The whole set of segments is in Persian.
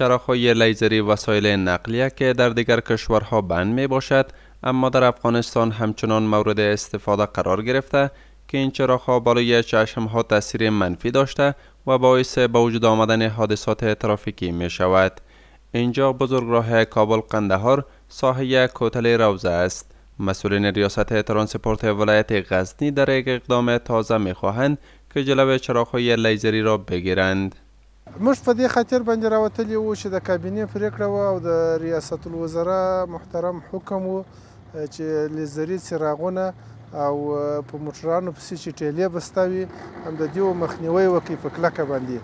چراغ‌های لیزری وسایل نقلیه که در دیگر کشورها بند می باشد، اما در افغانستان همچنان مورد استفاده قرار گرفته که این چراغ‌ها بالای چشم‌ها تاثیر منفی داشته و باعث به وجود آمدن حادثات ترافیکی می شود. اینجا بزرگراه کابل قندهار ساحه کوتل روضه است. مسئولین ریاست ترانسپورت ولایت غزنی در یک اقدام تازه می خواهند که جلوی چراغ‌های لیزری را بگیرند. موږ په دې خاطر باندې راوتلي وو چې د کابینې پریکړه وه او د ریاست الوزرا محترم حکم وو چې لیزري څراغونه او په موټرانو پسې چې ټیلې بسته وي هم د دې مخنیوی وکړي په کلکه باندې.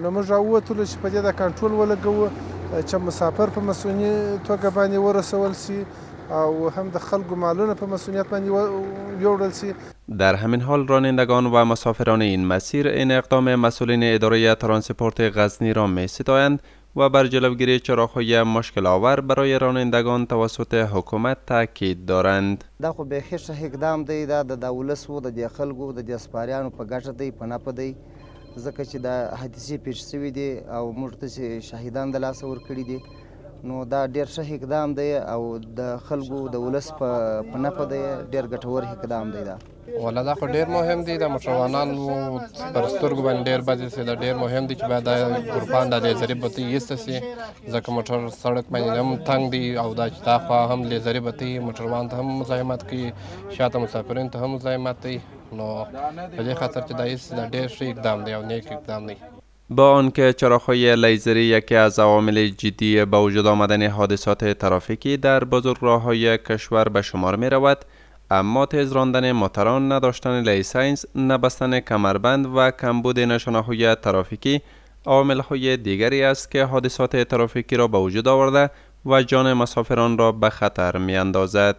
نو موږ راووتلو چې په دې د کنټرول ولګوو چې مسافر په مسؤلیني توګه باندې ورسول سي او هم د خلکو مالونه په مسئولیت باندې یوړل سي. در همین حال رانندگان و مسافران این مسیر این اقدام مسئولین اداره ترانسپورت غزنی را می ستایند و بر جلوگیری چراغ‌های مشکل آور برای رانندگان توسط حکومت تاکید دارند. دا خو به خښه اقدام دی، دا د ولس و د خلکو د سپاریانو په ګټه دی، په نفع دی، ځکه چې دا حادثې پیښ شوي دي او موږ ته شهیدان د لاسه ورکړي دي. نو دا ډیر ښه اقدام دی او د خلکو د ولس په نفع دی، ډیر ګټور اقدام دی. دا ولا دا خو ډیر مهم دی، د موټروانانو پر سترګو باندې ډیر بد سي، دا ډیر مهم دی چې باید دا ګروپان د لیزري بتۍ ایسته سي، ځکه موټر سړک باندې هم تنګ دی او دا چې دا خوا هم لیزري بتۍ موټروان ته هم مزاحمت کوي، شاته مسافرینو ته هم مزاحمت دی. نو په دې خاطر چې دا ایست دا ډیر ښه اقدام دی او نیک اقدام دی. با آنکه چراغ‌های لیزری یکی از عوامل جدی به وجود آمدن حادثات ترافیکی در بزرگراه‌های کشور به شمار می رود، اما تیز راندن موتران، نداشتن لیسنس، نبستن کمربند و کمبود نشانه‌های ترافیکی عوامل‌های دیگری است که حادثات ترافیکی را به وجود آورده و جان مسافران را به خطر می اندازد.